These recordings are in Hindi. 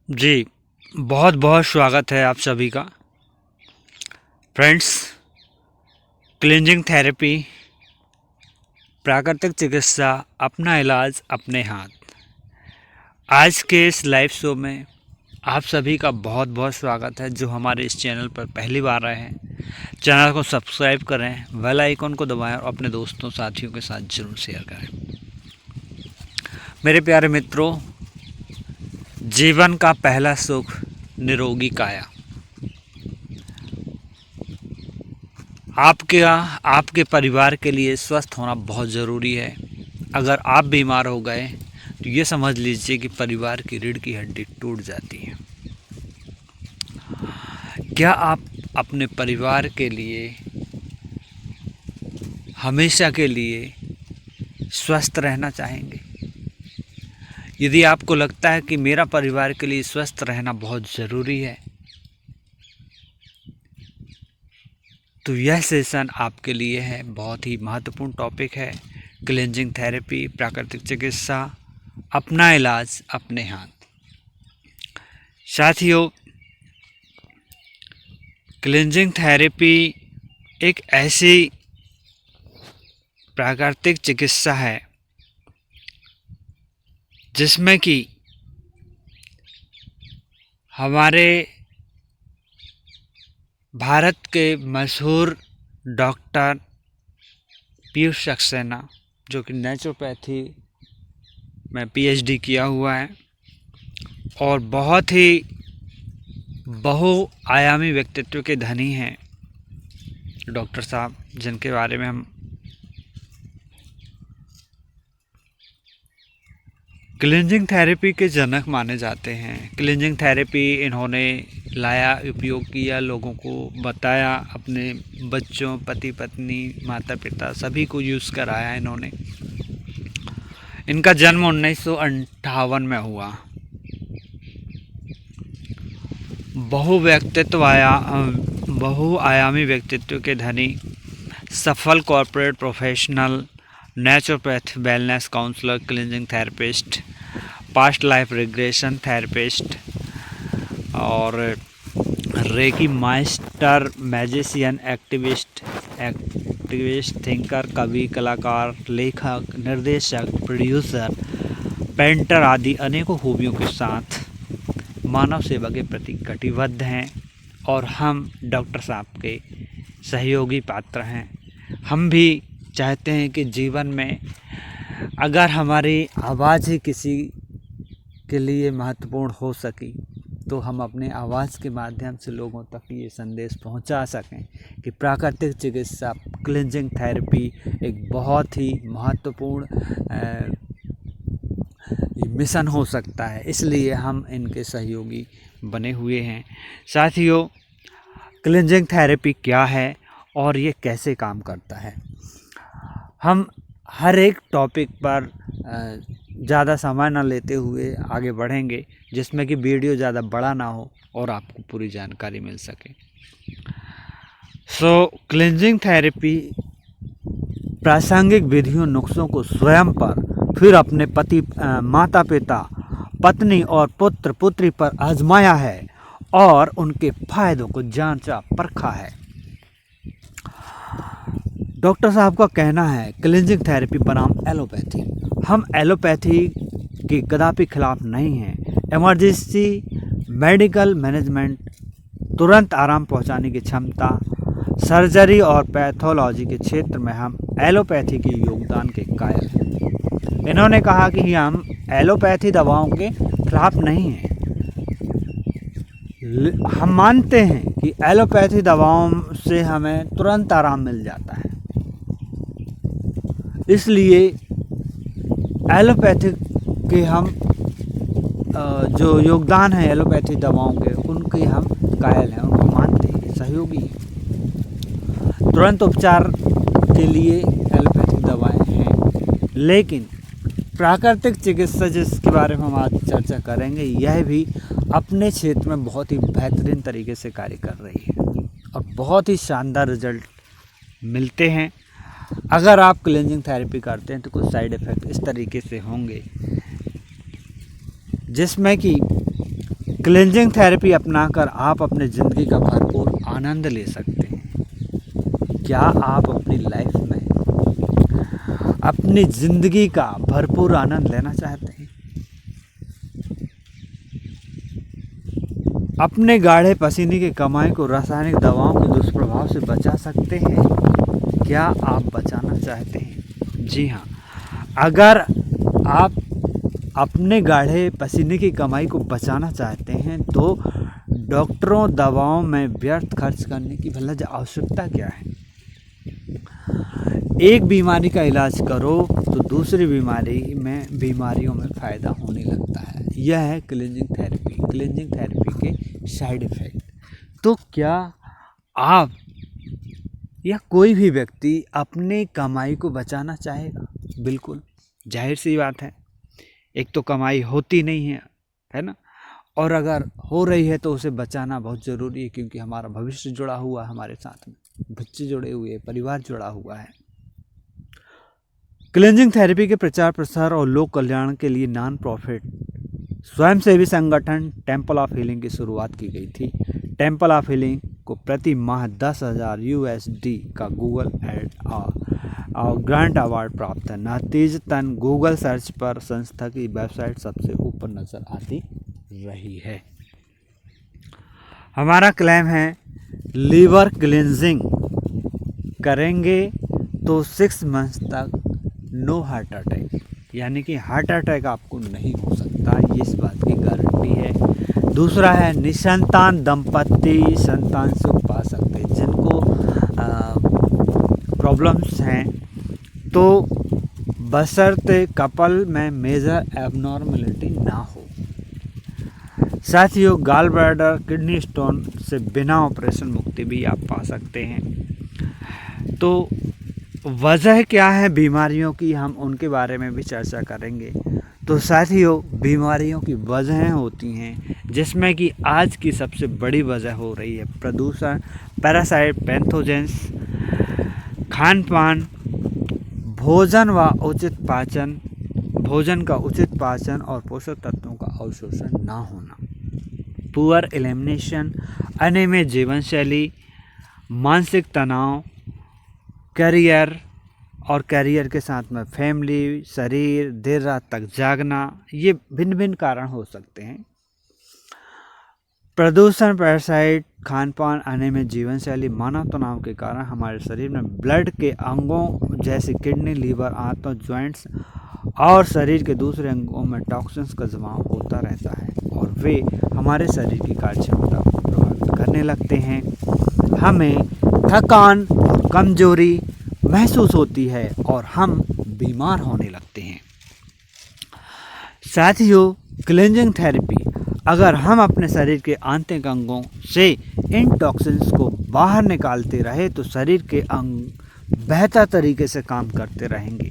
जी, बहुत बहुत स्वागत है आप सभी का। फ्रेंड्स, क्लींजिंग थेरेपी, प्राकृतिक चिकित्सा, अपना इलाज अपने हाथ। आज के इस लाइव शो में आप सभी का बहुत बहुत स्वागत है। जो हमारे इस चैनल पर पहली बार आए हैं, चैनल को सब्सक्राइब करें, बेल आइकन को दबाएं और अपने दोस्तों साथियों के साथ जरूर शेयर करें। मेरे प्यारे मित्रों, जीवन का पहला सुख निरोगी काया। आपके परिवार के लिए स्वस्थ होना बहुत ज़रूरी है। अगर आप बीमार हो गए तो ये समझ लीजिए कि परिवार की रीढ़ की हड्डी टूट जाती है। क्या आप अपने परिवार के लिए हमेशा के लिए स्वस्थ रहना चाहेंगे? यदि आपको लगता है कि मेरा परिवार के लिए स्वस्थ रहना बहुत ज़रूरी है, तो यह सेशन आपके लिए है। बहुत ही महत्वपूर्ण टॉपिक है क्लींजिंग थेरेपी, प्राकृतिक चिकित्सा, अपना इलाज अपने हाथ। साथियों, क्लींजिंग थेरेपी एक ऐसी प्राकृतिक चिकित्सा है जिसमें कि हमारे भारत के मशहूर डॉक्टर पीयूष सक्सेना, जो कि नेचुरोपैथी में पीएचडी किया हुआ है और बहुत ही बहुआयामी व्यक्तित्व के धनी हैं डॉक्टर साहब, जिनके बारे में हम क्लींजिंग थेरेपी के जनक माने जाते हैं। क्लींजिंग थेरेपी इन्होंने लाया, उपयोग किया, लोगों को बताया, अपने बच्चों, पति पत्नी, माता पिता सभी को यूज़ कराया इन्होंने। इनका जन्म 1958 में हुआ। बहुआयामी व्यक्तित्व के धनी, सफल corporate professional, naturopath, wellness counsellor, cleansing therapist, past life regression therapist और reiki master, magician, activist, thinker, कवि, कलाकार, लेखक, निर्देशक, प्रोड्यूसर, पेंटर आदि अनेकों खूबियों के साथ मानव सेवा के प्रति कटिबद्ध हैं और हम डॉक्टर साहब के सहयोगी पात्र हैं। हम भी चाहते हैं कि जीवन में अगर हमारी आवाज़ ही किसी के लिए महत्वपूर्ण हो सकी तो हम अपने आवाज़ के माध्यम से लोगों तक ये संदेश पहुंचा सकें कि प्राकृतिक चिकित्सा, क्लींजिंग थेरेपी एक बहुत ही महत्वपूर्ण मिशन हो सकता है। इसलिए हम इनके सहयोगी बने हुए हैं। साथियों, क्लींजिंग थेरेपी क्या है और ये कैसे काम करता है, हम हर एक टॉपिक पर ज़्यादा समय ना लेते हुए आगे बढ़ेंगे, जिसमें कि वीडियो ज़्यादा बड़ा ना हो और आपको पूरी जानकारी मिल सके। क्लींजिंग थेरेपी प्रासंगिक विधियों, नुस्खों को स्वयं पर, फिर अपने माता पिता, पत्नी और पुत्र पुत्री पर आजमाया है और उनके फायदों को जांचा परखा है। डॉक्टर साहब का कहना है क्लींजिंग थेरेपी बनाम एलोपैथी। हम एलोपैथी के कदापि खिलाफ नहीं हैं। इमरजेंसी मेडिकल मैनेजमेंट, तुरंत आराम पहुंचाने की क्षमता, सर्जरी और पैथोलॉजी के क्षेत्र में हम एलोपैथी के योगदान के कायल हैं। इन्होंने कहा कि हम एलोपैथी दवाओं के खिलाफ नहीं हैं। हम मानते हैं कि एलोपैथी दवाओं से हमें तुरंत आराम मिल जाता है, इसलिए एलोपैथिक के हम जो योगदान है एलोपैथी दवाओं के, उनके हम कायल हैं, उनको मानते हैं, सहयोगी हैं। तुरंत उपचार के लिए एलोपैथिक दवाएं हैं, लेकिन प्राकृतिक चिकित्सा जिसके बारे में हम आज चर्चा करेंगे, यह भी अपने क्षेत्र में बहुत ही बेहतरीन तरीके से कार्य कर रही है और बहुत ही शानदार रिजल्ट मिलते हैं। अगर आप क्लींजिंग थेरेपी करते हैं तो कुछ साइड इफ़ेक्ट इस तरीके से होंगे, जिसमें कि क्लेंजिंग थेरेपी अपनाकर आप अपने ज़िंदगी का भरपूर आनंद ले सकते हैं। क्या आप अपनी लाइफ में अपनी ज़िंदगी का भरपूर आनंद लेना चाहते हैं? अपने गाढ़े पसीने की कमाई को रासायनिक दवाओं के दुष्प्रभाव से बचा सकते हैं? क्या आप बचाना चाहते हैं? जी हाँ, अगर आप अपने गाढ़े पसीने की कमाई को बचाना चाहते हैं तो डॉक्टरों दवाओं में व्यर्थ खर्च करने की भला आवश्यकता क्या है। एक बीमारी का इलाज करो तो दूसरी बीमारियों में फ़ायदा होने लगता है। यह है क्लींजिंग थेरेपी के साइड इफ़ेक्ट। तो क्या आप या कोई भी व्यक्ति अपने कमाई को बचाना चाहेगा? बिल्कुल, जाहिर सी बात है। एक तो कमाई होती नहीं है ना, और अगर हो रही है तो उसे बचाना बहुत ज़रूरी है, क्योंकि हमारा भविष्य जुड़ा हुआ है हमारे साथ में, बच्चे जुड़े हुए हैं, परिवार जुड़ा हुआ है। क्लींजिंग थेरेपी के प्रचार प्रसार और लोक कल्याण के लिए नॉन प्रॉफिट स्वयंसेवी संगठन टेम्पल ऑफ हीलिंग की शुरुआत की गई थी। टेम्पल ऑफ हीलिंग को प्रति माह 10,000 USD का गूगल ग्रांट अवार्ड प्राप्त है। नतीजतन गूगल सर्च पर संस्था की वेबसाइट सबसे ऊपर नजर आती रही है। हमारा क्लेम है, लीवर क्लींजिंग करेंगे तो 6 मंथ्स तक नो हार्ट अटैक, यानी कि हार्ट अटैक आपको नहीं हो सकता, ये इस बात की गारंटी है। दूसरा है, निसंतान दंपत्ति संतान सुख पा सकते हैं। जिनको प्रॉब्लम्स हैं तो बशर्ते कपल में मेजर एबनॉर्मलिटी ना हो। साथियों, गाल ब्लैडर किडनी स्टोन से बिना ऑपरेशन मुक्ति भी आप पा सकते हैं। तो वजह क्या है बीमारियों की, हम उनके बारे में भी चर्चा करेंगे। तो साथियों, बीमारियों की वजहें होती हैं, जिसमें कि आज की सबसे बड़ी वजह हो रही है प्रदूषण, पैरासाइट, पैथोजेंस, खान पान, भोजन का उचित पाचन और पोषक तत्वों का अवशोषण ना होना, पुअर एलिमिनेशन, अनियमित जीवन शैली, मानसिक तनाव, करियर के साथ में फैमिली, शरीर, देर रात तक जागना, ये भिन्न भिन्न कारण हो सकते हैं। प्रदूषण, पैरासाइट, खान पान, अनियमित जीवन शैली, मानव तनाव के कारण हमारे शरीर में ब्लड के अंगों जैसे किडनी, लीवर, आंतों, जॉइंट्स और शरीर के दूसरे अंगों में टॉक्सिन्स का जमाव होता रहता है और वे हमारे शरीर की कार्यक्षमता को प्रभावित करने लगते हैं। हमें थकान और कमजोरी महसूस होती है और हम बीमार होने लगते हैं। साथियों, क्लींजिंग थेरेपी, अगर हम अपने शरीर के आंतरिक अंगों से इन टॉक्सिन्स को बाहर निकालते रहे तो शरीर के अंग बेहतर तरीके से काम करते रहेंगे।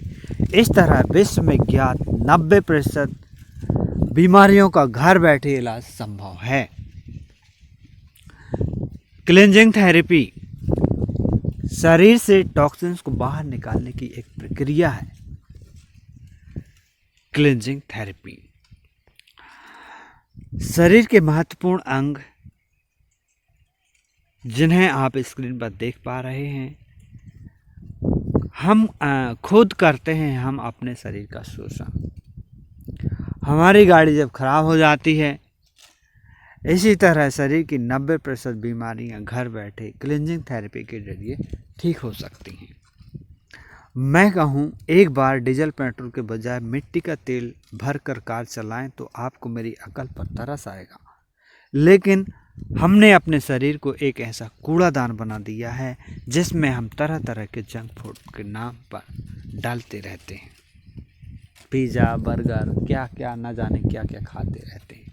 इस तरह विश्व में ज्ञात 90% बीमारियों का घर बैठे इलाज संभव है। क्लींजिंग थेरेपी शरीर से टॉक्सिन्स को बाहर निकालने की एक प्रक्रिया है। क्लींजिंग थेरेपी शरीर के महत्वपूर्ण अंग जिन्हें आप स्क्रीन पर देख पा रहे हैं, हम खुद करते हैं हम अपने शरीर का शोषण। हमारी गाड़ी जब खराब हो जाती है, इसी तरह शरीर की 90% बीमारियां घर बैठे क्लींजिंग थेरेपी के जरिए ठीक हो सकती हैं। मैं कहूँ, एक बार डीजल पेट्रोल के बजाय मिट्टी का तेल भर कर कार चलाएं तो आपको मेरी अकल पर तरस आएगा। लेकिन हमने अपने शरीर को एक ऐसा कूड़ादान बना दिया है जिसमें हम तरह तरह के जंक फूड के नाम पर डालते रहते हैं। पिज़्ज़ा, बर्गर, क्या क्या न जाने क्या क्या खाते रहते हैं।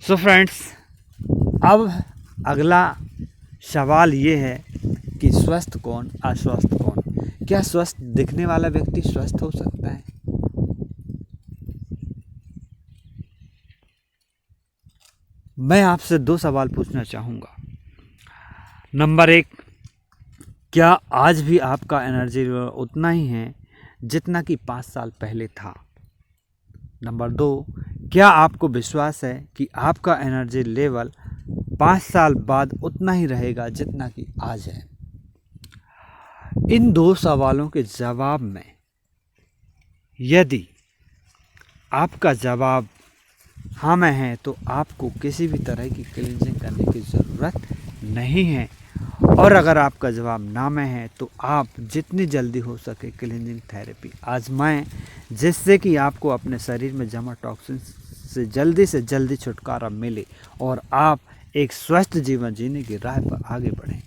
सो फ्रेंड्स, अब अगला सवाल ये है कि स्वस्थ कौन, अस्वस्थ कौन? क्या स्वस्थ दिखने वाला व्यक्ति स्वस्थ हो सकता है? मैं आपसे 2 सवाल पूछना चाहूँगा। नंबर 1, क्या आज भी आपका एनर्जी लेवल उतना ही है जितना कि 5 साल पहले था? नंबर 2, क्या आपको विश्वास है कि आपका एनर्जी लेवल 5 साल बाद उतना ही रहेगा जितना कि आज है? इन 2 सवालों के जवाब में यदि आपका जवाब हाँ में है तो आपको किसी भी तरह की क्लींजिंग करने की ज़रूरत नहीं है, और अगर आपका जवाब ना में है तो आप जितनी जल्दी हो सके क्लींजिंग थेरेपी आजमाएं, जिससे कि आपको अपने शरीर में जमा टॉक्सिन से जल्दी छुटकारा मिले और आप एक स्वस्थ जीवन जीने की राह पर आगे बढ़ें।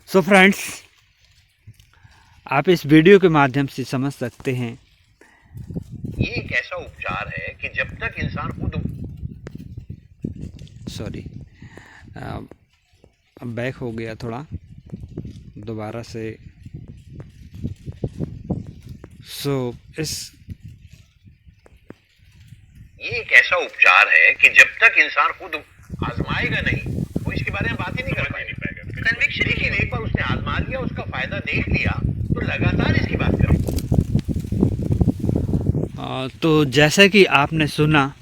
सो फ्रेंड्स, आप इस वीडियो के माध्यम से समझ सकते हैं, ये एक ऐसा उपचार है कि जब तक इंसान खुद बैक हो गया थोड़ा दोबारा से। ये एक ऐसा उपचार है कि जब तक इंसान खुद आजमाएगा नहीं वो इसके बारे में बात ही नहीं कर पाएगा। कन्विक्शन, लेकिन एक बार उसने आजमा लिया, उसका फायदा देख लिया तो लगातार इसकी बात करेगा। तो जैसा कि आपने सुना,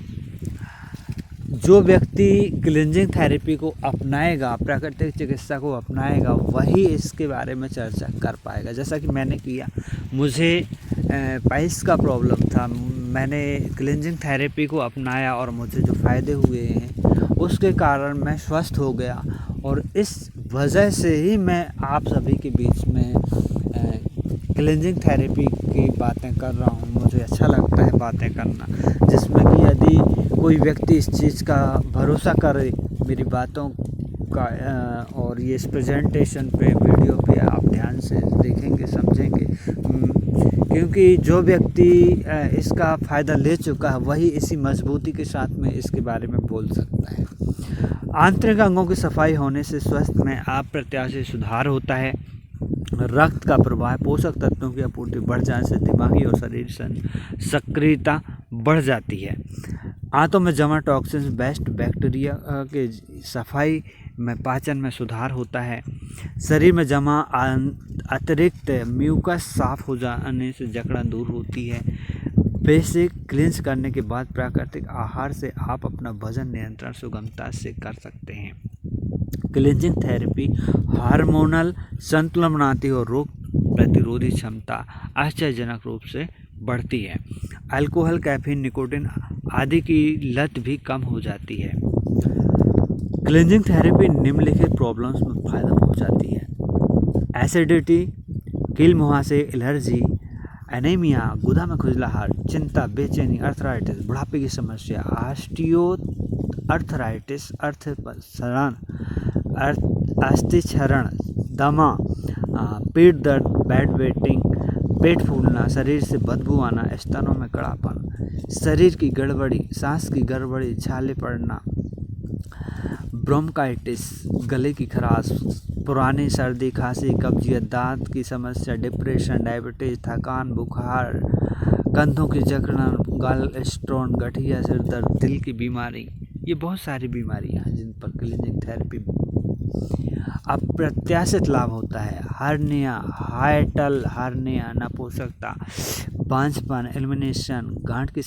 जो व्यक्ति क्लींजिंग थेरेपी को अपनाएगा, प्राकृतिक चिकित्सा को अपनाएगा, वही इसके बारे में चर्चा कर पाएगा। जैसा कि मैंने किया, मुझे पाइल्स का प्रॉब्लम था, मैंने क्लींजिंग थेरेपी को अपनाया और मुझे जो फ़ायदे हुए हैं उसके कारण मैं स्वस्थ हो गया, और इस वजह से ही मैं आप सभी के बीच में क्लींजिंग थेरेपी की बातें कर रहा हूँ। मुझे अच्छा लगता है बातें करना, जिसमें कि यदि कोई व्यक्ति इस चीज़ का भरोसा करे मेरी बातों का, और ये इस प्रेजेंटेशन पे, वीडियो पे आप ध्यान से देखेंगे, समझेंगे, क्योंकि जो व्यक्ति इसका फ़ायदा ले चुका है वही इसी मजबूती के साथ में इसके बारे में बोल सकता है। आंतरिक अंगों की सफाई होने से स्वास्थ्य में अप्रत्याशित सुधार होता है। रक्त का प्रवाह, पोषक तत्वों की आपूर्ति बढ़ जाने से दिमागी और शरीर सक्रियता बढ़ जाती है। आंतों में जमा टॉक्सिन्स, बेस्ट बैक्टीरिया के सफाई में, पाचन में सुधार होता है। शरीर में जमा अतिरिक्त म्यूकस साफ हो जाने से जकड़न दूर होती है। बेसिक क्लींस करने के बाद प्राकृतिक आहार से आप अपना वजन नियंत्रण सुगमता से कर सकते हैं। क्लींजिंग थेरेपी हार्मोनल संतुलन बनाती है और रोग प्रतिरोधी क्षमता आश्चर्यजनक रूप से बढ़ती है। अल्कोहल, कैफीन, निकोटीन आदि की लत भी कम हो जाती है। क्लींजिंग थेरेपी निम्नलिखित प्रॉब्लम्स में फ़ायदा पहुंचाती है: एसिडिटी, कील मुहासे, एलर्जी, एनीमिया, गुदा में खुजलाहट, चिंता, बेचैनी, अर्थराइटिस, बुढ़ापे की समस्या, ऑस्टियो अर्थराइटिस, अस्थि क्षरण, दमा, पेट दर्द, बैड वेटिंग, पेट फूलना, शरीर से बदबू आना, स्तनों में कड़ापन, शरीर की गड़बड़ी, सांस की गड़बड़ी, छाले पड़ना, ब्रोंकाइटिस, गले की खराश, पुरानी सर्दी, खांसी, कब्जियत, दांत की समस्या, डिप्रेशन, डायबिटीज, थकान, बुखार, कंधों की जकड़न, गल स्टोन, गठिया, सिर दर्द, दिल की बीमारी, ये बहुत सारी बीमारियां हैं जिन पर क्लींजिंग थेरेपी अप्रत्याशित लाभ होता है। हार्निया, हाइटल हार्निया, नपुंसकता, बांझपन, एलिमिनेशन, गांठ की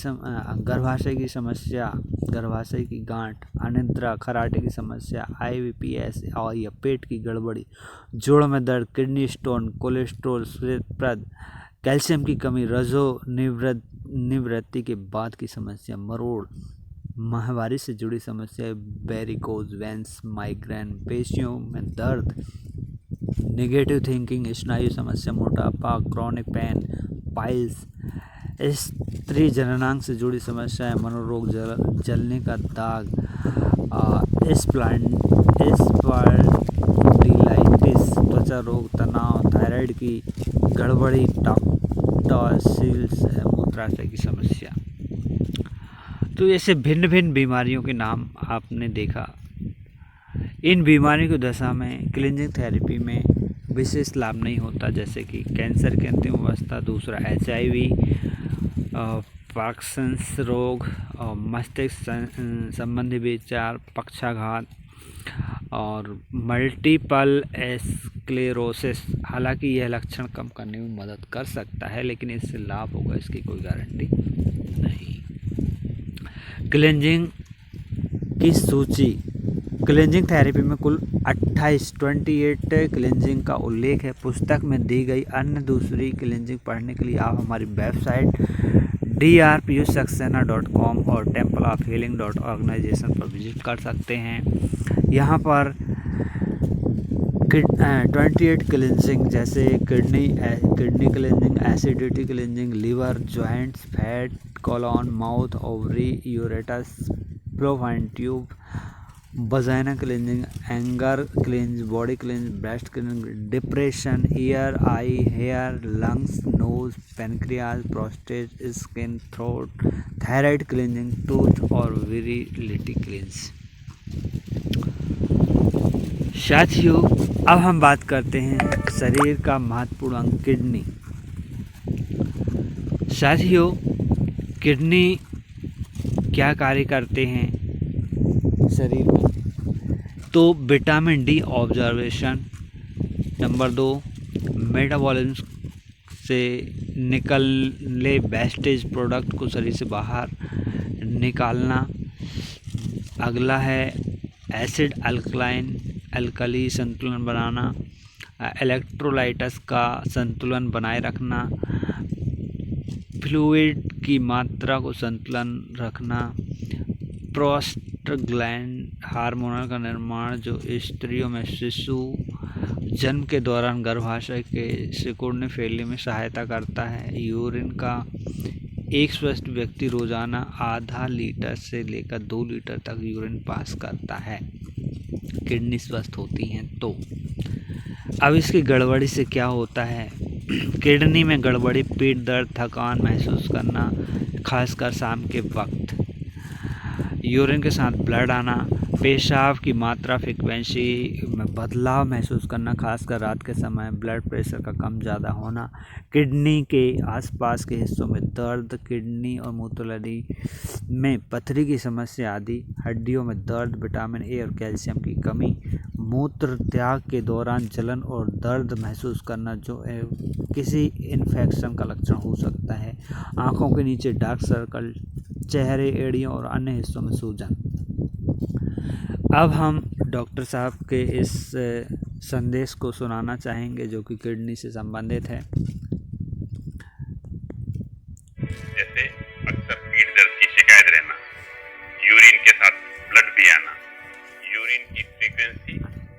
गर्भाशय की समस्या, गर्भाशय की गांठ, अनिद्रा, खराटे की समस्या, IBS और या पेट की गड़बड़ी, जोड़ों में दर्द, किडनी स्टोन, कोलेस्ट्रोल, श्वेतप्रद, कैल्शियम की कमी, रजो निवृत्ति के बाद की समस्या, मरोड़, माहवारी से जुड़ी समस्या, वेरिकोज वेंस, माइग्रेन, पेशियों में दर्द, नेगेटिव थिंकिंग, स्नायु समस्या, मोटापा, क्रॉनिक पेन, पाइल्स, स्त्री जननांग से जुड़ी समस्याएं, मनोरोग, जलने का दाग, स्पॉन्डिलाइटिस, त्वचा रोग, तनाव, थायराइड की गड़बड़ी, टॉन्सिल्स, मूत्राशय की समस्या। तो ऐसे भिन्न भिन्न बीमारियों के नाम आपने देखा। इन बीमारियों की दशा में क्लींजिंग थेरेपी में विशेष लाभ नहीं होता, जैसे कि कैंसर की अंतिम अवस्था, दूसरा HIV, पार्किंसंस रोग, मस्तिष्क संबंधी विचार, पक्षाघात और मल्टीपल स्क्लेरोसिस। हालांकि यह लक्षण कम करने में मदद कर सकता है, लेकिन इससे लाभ होगा इसकी कोई गारंटी नहीं। क्लेंजिंग की सूची। क्लेंजिंग थेरेपी में कुल 28 क्लेंजिंग का उल्लेख है। पुस्तक में दी गई अन्य दूसरी क्लेंजिंग पढ़ने के लिए आप हमारी वेबसाइट drpiyusaxena.com और templeofhealing.organization पर विजिट कर सकते हैं। यहाँ पर 28 क्लेंजिंग जैसे kidney cleansing, acidity cleansing, liver, joints, fat, colon, mouth, ovary, यूरेटस, fallopian tube, vagina cleansing, anger cleanse, body cleanse, breast cleanse, depression, ear, eye, hair, lungs, nose, pancreas, prostate, skin, throat, thyroid cleansing, tooth और विरिलिटी क्लेंज। साथियों, अब हम बात करते हैं शरीर का महत्वपूर्ण अंग किडनी। साथियों, किडनी क्या कार्य करते हैं शरीर में? तो vitamin D observation, number 2 metabolism से निकले वेस्टेज प्रोडक्ट को शरीर से बाहर निकालना। अगला है एसिड अल्कलाइन अल्कली संतुलन बनाना, इलेक्ट्रोलाइट्स का संतुलन बनाए रखना, फ्लूइड की मात्रा को संतुलन रखना, प्रोस्टाग्लैंड हार्मोन का निर्माण जो स्त्रियों में शिशु जन्म के दौरान गर्भाशय के सिकुड़ने फैलने में सहायता करता है। यूरिन का एक स्वस्थ व्यक्ति रोजाना आधा लीटर से लेकर 2 लीटर तक यूरिन पास करता है। किडनी स्वस्थ होती हैं तो अब इसकी गड़बड़ी से क्या होता है? किडनी में गड़बड़ी, पेट दर्द, थकान महसूस करना, खासकर शाम के वक्त, यूरिन के साथ ब्लड आना, पेशाब की मात्रा फ्रीक्वेंसी में बदलाव महसूस करना, खासकर रात के समय, ब्लड प्रेशर का कम ज़्यादा होना, किडनी के आसपास के हिस्सों में दर्द, किडनी और मूत्रनली में पथरी की समस्या आदि, हड्डियों में दर्द, विटामिन ए और कैल्शियम की कमी, मूत्र त्याग के दौरान जलन और दर्द महसूस करना जो किसी इन्फेक्शन का लक्षण हो सकता है, आँखों के नीचे डार्क सर्कल, चेहरे, एड़ियों और अन्य हिस्सों में सूजन। अब हम डॉक्टर साहब के इस संदेश को सुनाना चाहेंगे जो कि किडनी से संबंधित है। जैसे अक्सर पीठ दर्द की शिकायत रहना, यूरिन के साथ ब्लड भी आना, यूरिन की फ्रीक्वेंसी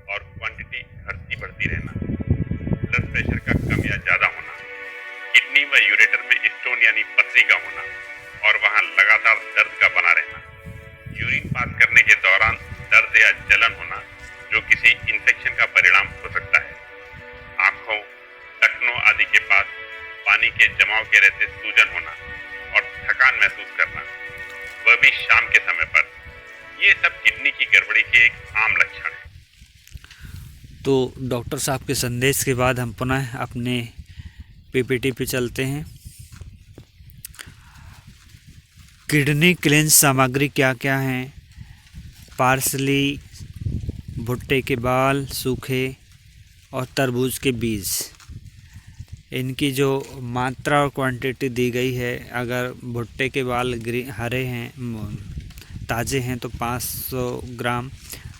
और क्वांटिटी घटती बढ़ती रहना, ब्लड प्रेशर का कम या ज़्यादा होना, किडनी व यूरेटर में स्टोन यानी पथरी का होना और वहाँ लगातार दर्द का बना रहना, यूरिन पास करने के दौरान दर्द या जलन होना जो किसी इन्फेक्शन का परिणाम हो सकता है, आँखों, टखनों आदि के पास पानी के जमाव के रहते सूजन होना और थकान महसूस करना, वह भी शाम के समय पर, ये सब किडनी की गड़बड़ी के एक आम लक्षण है। तो डॉक्टर साहब के संदेश के बाद हम पुनः अपने पीपीटी पे चलते हैं। किडनी क्लींस सामग्री क्या क्या हैं? पार्सली, भुट्टे के बाल सूखे और तरबूज के बीज। इनकी जो मात्रा और क्वांटिटी दी गई है, अगर भुट्टे के बाल हरे हैं, ताज़े हैं तो 500 ग्राम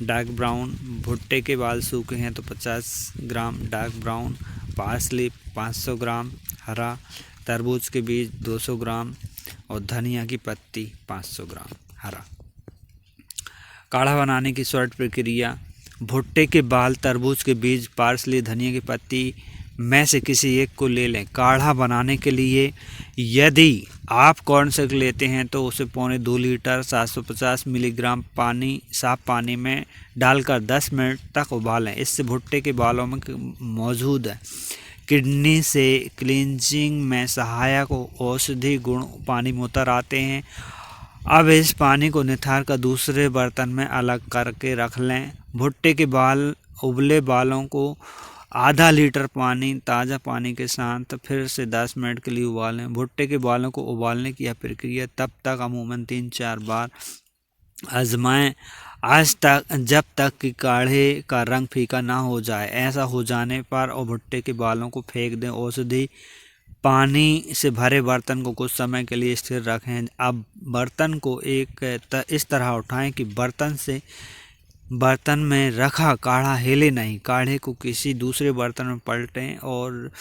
डार्क ब्राउन, भुट्टे के बाल सूखे हैं तो 50 ग्राम डार्क ब्राउन, पार्सली 500 ग्राम हरा, तरबूज के बीज 200 ग्राम और धनिया की पत्ती 500 ग्राम हरा। काढ़ा बनाने की शॉर्ट प्रक्रिया: भुट्टे के बाल, तरबूज के बीज, पार्सली, धनिया की पत्ती में से किसी एक को ले लें। काढ़ा बनाने के लिए यदि आप कॉर्न सिरक लेते हैं तो उसे 1.25 लीटर 750 मिलीग्राम पानी, साफ पानी में डालकर 10 मिनट तक उबालें। इससे भुट्टे के बालों में मौजूद किडनी से क्लींजिंग में सहायक औषधि गुण पानी में उतर आते हैं। अब इस पानी को निथार कर दूसरे बर्तन में अलग करके रख लें। भुट्टे के बाल, उबले बालों को आधा लीटर पानी, ताज़ा पानी के साथ फिर से 10 मिनट के लिए उबालें। भुट्टे के बालों को उबालने की यह प्रक्रिया तब तक अमूमन 3-4 बार आजमाएं जब तक कि काढ़े का रंग फीका ना हो जाए। ऐसा हो जाने पर और भुट्टे के बालों को फेंक दें। औषधि पानी से भरे बर्तन को कुछ समय के लिए स्थिर रखें। अब बर्तन को इस तरह उठाएं कि बर्तन में रखा काढ़ा हिले नहीं। काढ़े को किसी दूसरे बर्तन में पलटें और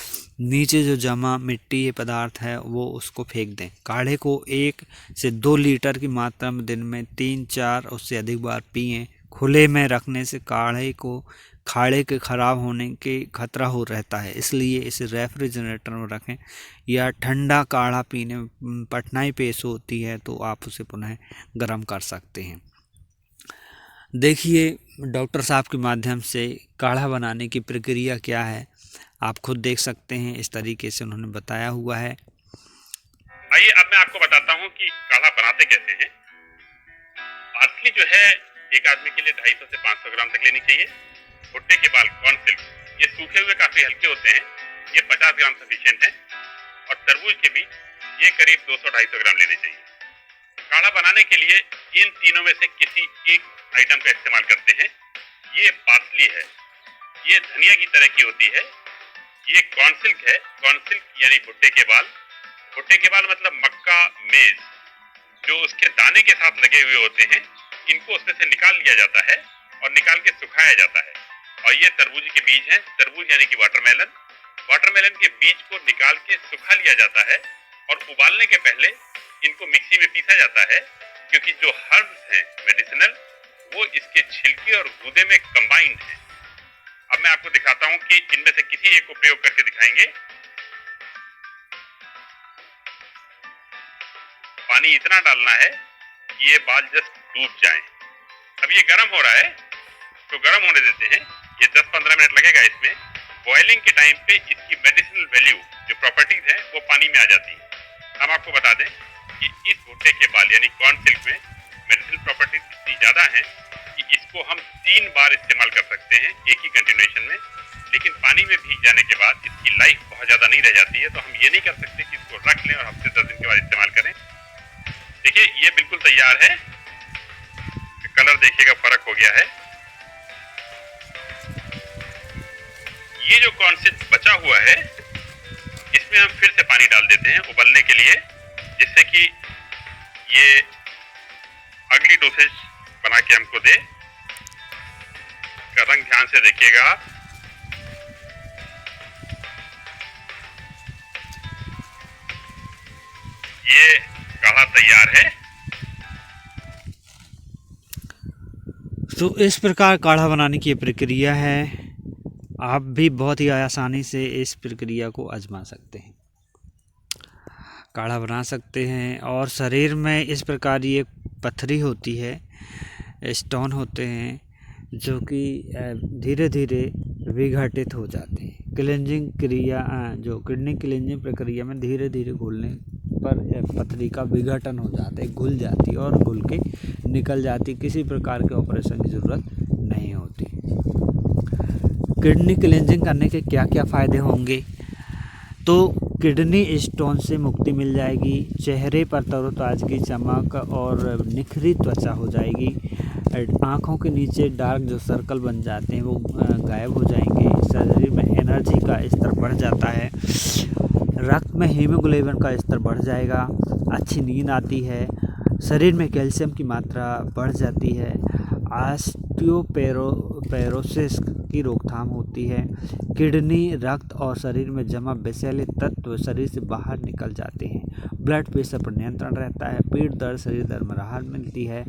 नीचे जो जमा मिट्टी ये पदार्थ है वो उसको फेंक दें। काढ़े को 1 से 2 लीटर की मात्रा में दिन में 3-4 उससे अधिक बार पिएं। खुले में रखने से खाड़े के खराब होने के खतरा हो रहता है, इसलिए इसे रेफ्रिजरेटर में रखें। या ठंडा काढ़ा पीने में कठिनाई पेश होती है तो आप उसे पुनः गर्म कर सकते हैं। देखिए डॉक्टर साहब के माध्यम से काढ़ा बनाने की प्रक्रिया क्या है, आप खुद देख सकते हैं। इस तरीके से उन्होंने बताया हुआ है। आइए अब मैं आपको बताता हूँ कि काढ़ा बनाते कैसे हैं। पार्सली जो है एक आदमी के लिए 250 से 500 ग्राम तक लेनी चाहिए। भुट्टे के बाल कॉर्न सिल्क ये सूखे हुए काफी हल्के होते हैं, ये 50 ग्राम सफिशिएंट है। और तरबूज के बीज ये करीब 200-250 ग्राम लेने चाहिए। काढ़ा बनाने के लिए इन तीनों में से किसी एक आइटम का इस्तेमाल करते हैं। ये पार्सली है, ये धनिया की तरह की होती है। ये कॉर्न सिल्क है, कॉर्न सिल्क यानी भुट्टे के बाल। भुट्टे के बाल मतलब मक्का, मेज जो उसके दाने के साथ लगे हुए होते हैं, इनको उसमें से निकाल लिया जाता है और निकाल के सुखाया जाता है। और ये तरबूज के बीज हैं, तरबूज यानी कि वाटरमेलन। वाटरमेलन के बीज को निकाल के सुखा लिया जाता है और उबालने के पहले इनको मिक्सी में पीसा जाता है, क्योंकि जो हर्ब्स हैं मेडिसिनल वो इसके छिलके और गूदे में कंबाइंड है। अब मैं आपको दिखाता हूं कि इनमें से किसी एक को प्रयोग करके दिखाएंगे। पानी इतना डालना है कि ये बाल जस्ट डूब जाएं। अब ये गर्म हो रहा है तो गर्म होने देते हैं। ये 10-15 मिनट लगेगा इसमें। बॉइलिंग के टाइम पे इसकी मेडिसिनल वैल्यू जो प्रॉपर्टीज है वो पानी में आ जाती है। हम आपको बता दें कि इस भुट्टे के बाल यानी कॉर्न सिल्क में मेडिसिनल प्रॉपर्टीज इतनी ज्यादा हैं कि इसको हम 3 बार इस्तेमाल कर सकते हैं एक ही कंटिन्यूएशन में। लेकिन पानी में भीग जाने के बाद इसकी लाइफ बहुत ज्यादा नहीं रह जाती है, तो हम ये नहीं कर सकते कि इसको रख लें और हफ्ते 10 दिन के बाद इस्तेमाल करें। देखिए ये बिल्कुल तैयार है, कलर देखिएगा फर्क हो गया है। ये जो कॉर्न सिल्क बचा हुआ है इसमें हम फिर से पानी डाल देते हैं उबलने के लिए, जिससे कि ये अगली डोसेज बना के हमको दे। का रंग ध्यान से देखिएगा। ये काढ़ा तैयार है। तो इस प्रकार काढ़ा बनाने की प्रक्रिया है। आप भी बहुत ही आसानी से इस प्रक्रिया को आजमा सकते हैं, काढ़ा बना सकते हैं। और शरीर में इस प्रकार ये पथरी होती है, स्टोन होते हैं जो कि धीरे धीरे विघटित हो जाते हैं। क्लींजिंग क्रिया जो किडनी क्लींजिंग प्रक्रिया में धीरे धीरे घुलने पर पथरी का विघटन हो जाता है, घुल जाती है और घुल के निकल जाती। किसी प्रकार के ऑपरेशन की ज़रूरत नहीं होती। किडनी क्लींजिंग करने के क्या क्या फ़ायदे होंगे? तो किडनी स्टोन से मुक्ति मिल जाएगी, चेहरे पर तरोताज़गी, चमक और निखरी त्वचा हो जाएगी, आँखों के नीचे डार्क जो सर्कल बन जाते हैं वो गायब हो जाएंगे, शरीर में एनर्जी का स्तर बढ़ जाता है, रक्त में हीमोग्लोबिन का स्तर बढ़ जाएगा, अच्छी नींद आती है, शरीर में कैल्शियम की मात्रा बढ़ जाती है, ऑस्टियोपेरोसिस की रोकथाम होती है, किडनी, रक्त और शरीर में जमा विषैले तत्व शरीर से बाहर निकल जाते हैं, ब्लड प्रेशर पर नियंत्रण रहता है, पेट दर्द, शरीर दर्द में राहत मिलती है,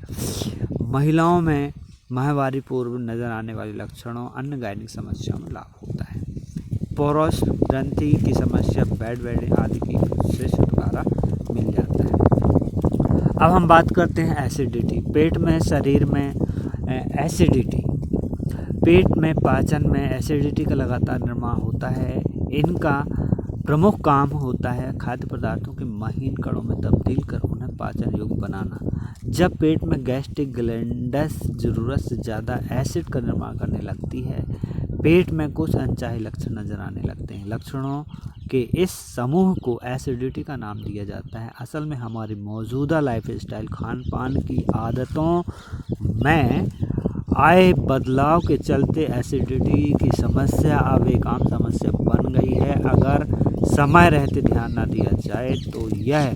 महिलाओं में माहवारी पूर्व नजर आने वाले लक्षणों, अन्य गायनिक समस्याओं में लाभ होता है, पोरस ग्रंथि की समस्या, बेड वेडिंग आदि की से छुटकारा मिल जाता है। अब हम बात करते हैं एसिडिटी। पेट में, शरीर में एसिडिटी, पेट में, पाचन में एसिडिटी का लगातार निर्माण होता है। इनका प्रमुख काम होता है खाद्य पदार्थों के महीन कणों में तब्दील कर उन्हें पाचन योग्य बनाना। जब पेट में गैस्ट्रिक ग्लैंड्स ज़रूरत से ज़्यादा एसिड का निर्माण करने लगती है, पेट में कुछ अनचाहे लक्षण नजर आने लगते हैं। लक्षणों के इस समूह को एसिडिटी का नाम दिया जाता है। असल में हमारी मौजूदा लाइफस्टाइल, खान पान की आदतों में आए बदलाव के चलते एसिडिटी की समस्या अब एक आम समस्या बन गई है। अगर समय रहते ध्यान न दिया जाए तो यह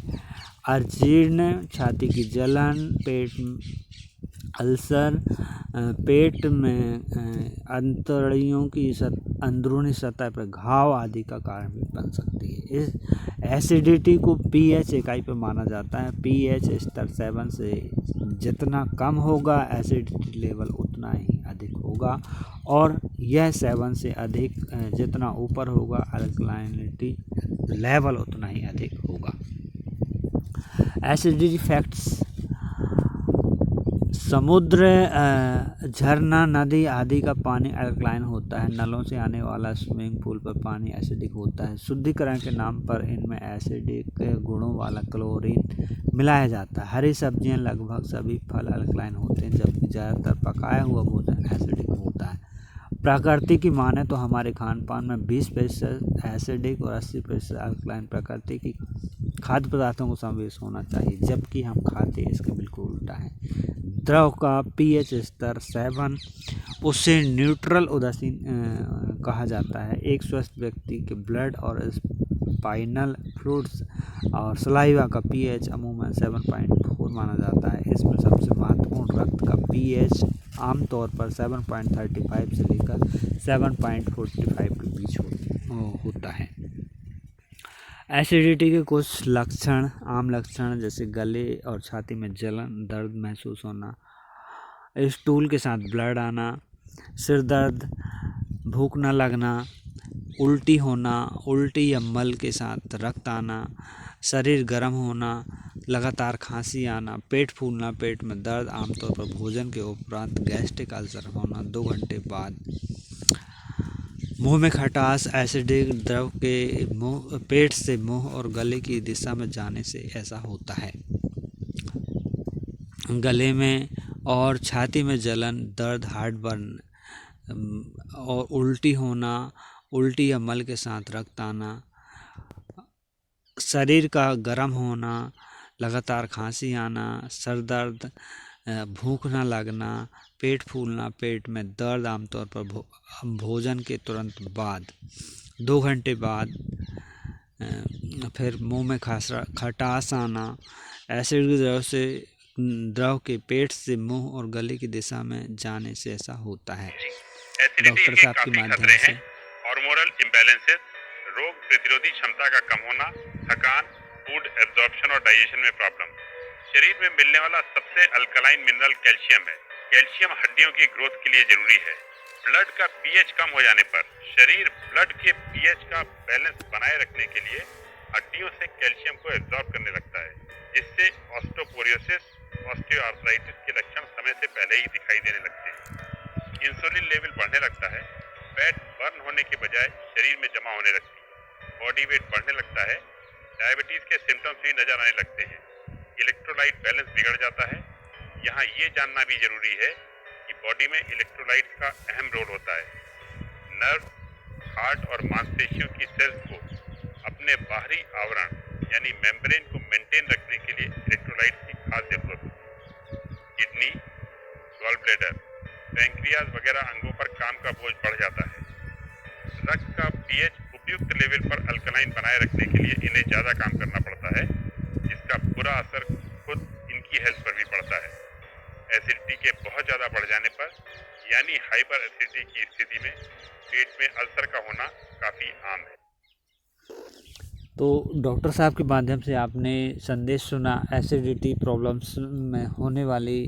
अजीर्ण, छाती की जलन, पेट अल्सर, पेट में अंतड़ियों की अंदरूनी सतह पर घाव आदि का कारण भी बन सकती है। इस एसिडिटी को pH इकाई पर माना जाता है। pH स्तर 7 से जितना कम होगा एसिडिटी लेवल उतना ही अधिक होगा, और यह 7 से अधिक जितना ऊपर होगा अल्कलाइनिटी लेवल उतना ही अधिक होगा। एसिडिटी फैक्ट्स: समुद्र, झरना, नदी आदि का पानी अल्कलाइन होता है। नलों से आने वाला स्विमिंग पूल पर पानी एसिडिक होता है। शुद्धिकरण के नाम पर इनमें एसिडिक गुणों वाला क्लोरीन मिलाया जाता है। हरी सब्जियां, लगभग सभी फल अल्कलाइन होते हैं, जबकि ज़्यादातर पकाया हुआ भोजन एसिडिक होता है। प्रकृति की माने तो हमारे खान पान में 20% एसिडिक और 80% अल्कलाइन प्रकृति की खाद्य पदार्थों को समावेश होना चाहिए, जबकि हम खाते इसके बिल्कुल उल्टा है। द्रव का pH स्तर 7, उसे न्यूट्रल उदासीन कहा जाता है। एक स्वस्थ व्यक्ति के ब्लड और स्पाइनल फ्लूइड्स और सलाइवा का pH अमूमन 7.4 माना जाता है। इसमें सबसे महत्वपूर्ण रक्त का pH आमतौर पर 7.35 से लेकर 7.45 के बीच होता है। एसिडिटी के कुछ लक्षण, आम लक्षण जैसे गले और छाती में जलन, दर्द महसूस होना, स्टूल के साथ ब्लड आना, सिर दर्द, भूख न लगना, उल्टी होना, उल्टी या मल के साथ रक्त आना, शरीर गर्म होना, लगातार खांसी आना, पेट फूलना, पेट में दर्द, आमतौर पर भोजन के उपरांत गैस्ट्रिक अल्सर होना, 2 घंटे बाद मुंह में खटास, एसिडिक द्रव के पेट से मुंह और गले की दिशा में जाने से ऐसा होता है। गले में और छाती में जलन, दर्द, हार्टबर्न और उल्टी होना, उल्टी या मल के साथ रक्त आना, शरीर का गर्म होना, लगातार खांसी आना, सर दर्द, भूख न लगना, पेट फूलना, पेट में दर्द, आमतौर पर भोजन के तुरंत बाद 2 घंटे बाद, फिर मुंह में खटास आना, एसिड द्रव के पेट से मुंह और गले की दिशा में जाने से ऐसा होता है। डॉक्टर साहब के माध्यम से हार्मोनल इम्बैलेंसेस, रोग प्रतिरोधी क्षमता का कम होना, थकान, फूड एब्जॉर्प्शन और डाइजेशन में प्रॉब्लम। शरीर में मिलने वाला सबसे अल्कलाइन मिनरल कैल्शियम है। कैल्शियम हड्डियों की ग्रोथ के लिए जरूरी है। ब्लड का pH कम हो जाने पर शरीर ब्लड के pH का बैलेंस बनाए रखने के लिए हड्डियों से कैल्शियम को एब्जॉर्ब करने लगता है, जिससे ऑस्टियोपोरोसिस, ऑस्टियोआर्थराइटिस के लक्षण समय से पहले ही दिखाई देने लगते हैं। इंसुलिन लेवल बढ़ने लगता है, फैट बर्न होने के बजाय शरीर में जमा होने लगती है, बॉडी वेट बढ़ने लगता है, डायबिटीज के सिम्टम्स भी नजर आने लगते हैं, इलेक्ट्रोलाइट बैलेंस बिगड़ जाता है। यहाँ ये जानना भी जरूरी है कि बॉडी में इलेक्ट्रोलाइट्स का अहम रोल होता है। नर्व, हार्ट और मांसपेशियों की सेल्स को अपने बाहरी आवरण यानी मेम्ब्रेन को मेंटेन रखने के लिए इलेक्ट्रोलाइट्स की खास जरूरत होती है। किडनी, गॉल ब्लैडर, पैंक्रियाज वगैरह अंगों पर काम का बोझ बढ़ जाता है। रक्त का pH उपयुक्त लेवल पर अल्कलाइन बनाए रखने के लिए इन्हें ज्यादा काम करना पड़ता है, जिसका बुरा असर खुद इनकी हेल्थ पर भी पड़ता है। एसिडिटी के बहुत ज़्यादा बढ़ जाने पर यानी हाइपर एसिडिटी की स्थिति में पेट में अल्सर का होना काफ़ी आम है। तो डॉक्टर साहब के माध्यम से आपने संदेश सुना एसिडिटी प्रॉब्लम्स में होने वाली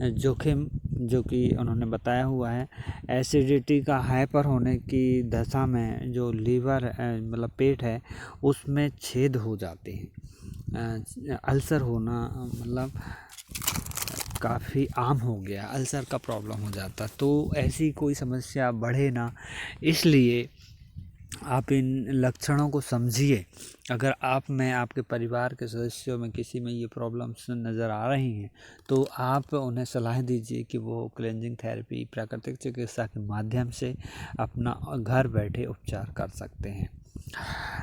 जोखिम, जो कि उन्होंने बताया हुआ है। एसिडिटी का हाइपर होने की दशा में जो लीवर मतलब पेट है उसमें छेद हो जाते हैं। अल्सर होना मतलब काफ़ी आम हो गया, अल्सर का प्रॉब्लम हो जाता। तो ऐसी कोई समस्या बढ़े ना, इसलिए आप इन लक्षणों को समझिए। अगर आप में, आपके परिवार के सदस्यों में किसी में ये प्रॉब्लम्स नज़र आ रही हैं तो आप उन्हें सलाह दीजिए कि वो क्लेंजिंग थेरेपी, प्राकृतिक चिकित्सा के माध्यम से अपना घर बैठे उपचार कर सकते हैं।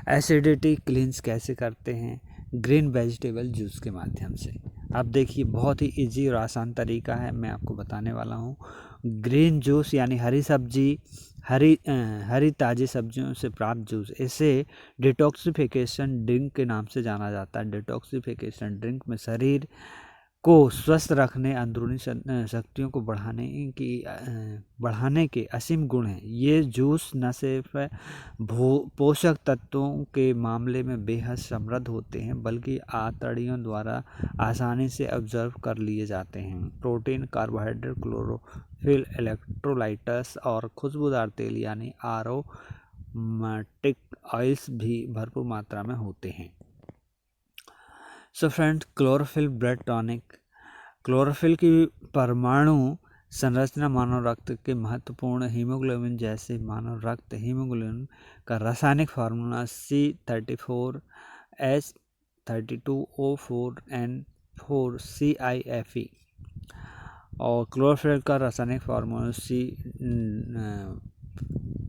एसिडिटी क्लींस कैसे करते हैं? ग्रीन वेजिटेबल जूस के माध्यम से। आप देखिए बहुत ही इजी और आसान तरीका है, मैं आपको बताने वाला हूँ। ग्रीन जूस यानी हरी ताज़ी सब्जियों से प्राप्त जूस, इसे डिटॉक्सिफिकेशन ड्रिंक के नाम से जाना जाता है। डिटॉक्सिफिकेशन ड्रिंक में शरीर को स्वस्थ रखने, अंदरूनी शक्तियों को बढ़ाने के असीम गुण हैं। ये जूस न सिर्फ पोषक तत्वों के मामले में बेहद समृद्ध होते हैं, बल्कि आंतड़ियों द्वारा आसानी से ऑब्जर्व कर लिए जाते हैं। प्रोटीन, कार्बोहाइड्रेट, क्लोरोफिल, इलेक्ट्रोलाइट्स और खुशबूदार तेल यानी एरोमेटिक ऑयल्स भी भरपूर मात्रा में होते हैं। So friends, chlorophyll blood tonic. Chlorophyll की परमाणु संरचना मानव रक्त के महत्वपूर्ण हीमोग्लोबिन जैसे मानव रक्त हीमोग्लोबिन का रासायनिक फार्मूला C32H32O4N4CIFE और क्लोरोफिल का रासायनिक फार्मूला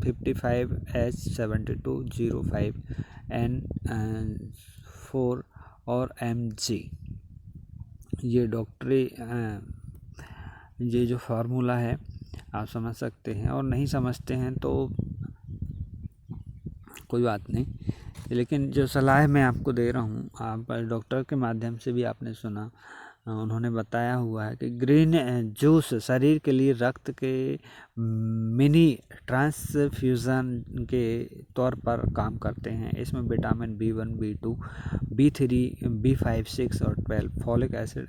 C55H7205N4 और Mg। ये डॉक्टरी ये जो फार्मूला है आप समझ सकते हैं, और नहीं समझते हैं तो कोई बात नहीं, लेकिन जो सलाह मैं आपको दे रहा हूँ, आप डॉक्टर के माध्यम से भी आपने सुना, उन्होंने बताया हुआ है कि ग्रीन जूस शरीर के लिए रक्त के मिनी ट्रांसफ्यूज़न के तौर पर काम करते हैं। इसमें vitamin B1, B2, B3, B5, 6 और 12, फॉलिक एसिड,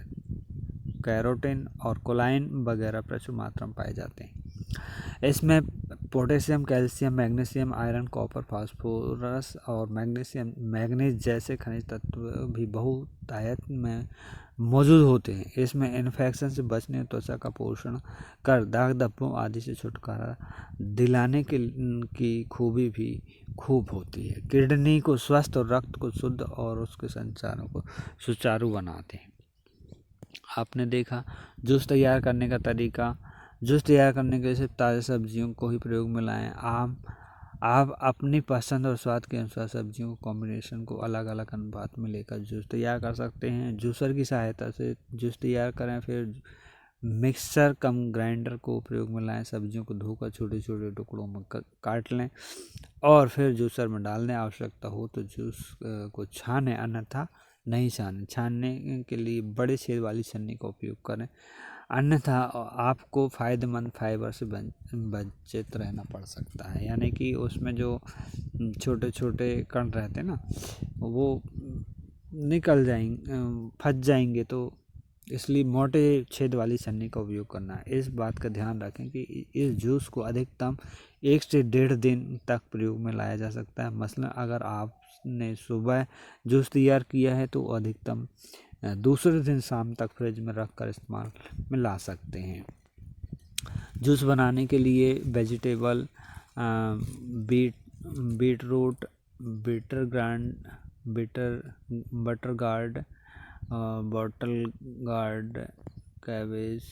कैरोटीन और कोलाइन वगैरह प्रचुर मात्रा में पाए जाते हैं। इसमें potassium, calcium, magnesium, iron, copper, phosphorus और मैग्नीज जैसे खनिज तत्व भी बहुतायत में मौजूद होते हैं। इसमें इन्फेक्शन से बचने, त्वचा का पोषण कर दाग धब्बों आदि से छुटकारा दिलाने की खूबी भी खूब होती है। किडनी को स्वस्थ और रक्त को शुद्ध और उसके संचारों को सुचारू बनाते हैं। आपने देखा जूस तैयार करने का तरीका। जूस तैयार करने के लिए सिर्फ ताज़ा सब्जियों को ही प्रयोग में लाएं। आप अपनी पसंद और स्वाद के अनुसार सब्जियों को कॉम्बिनेशन को अलग अलग अनुपात में लेकर जूस तैयार कर सकते हैं। जूसर की सहायता से जूस तैयार करें, फिर मिक्सर कम ग्राइंडर को प्रयोग में लाएं। सब्जियों को धोकर छोटे छोटे टुकड़ों में काट लें और फिर जूसर में डाल दें। आवश्यकता हो तो जूस को छानें, अन्यथा नहीं छानने के लिए बड़े छेद वाली छन्नी का उपयोग करें, अन्यथा आपको फ़ायदेमंद फाइबर से वंचित रहना पड़ सकता है। यानी कि उसमें जो छोटे छोटे कण रहते हैं ना, वो निकल जाएंगे, फंस जाएंगे, तो इसलिए मोटे छेद वाली छन्नी का उपयोग करना है। इस बात का ध्यान रखें कि इस जूस को अधिकतम 1 से 1.5 दिन तक प्रयोग में लाया जा सकता है। मसलन अगर आपने सुबह जूस तैयार किया है तो अधिकतम दूसरे दिन शाम तक फ्रिज में रख कर इस्तेमाल में ला सकते हैं। जूस बनाने के लिए vegetable beetroot, butter gourd, bottle gourd, cabbage,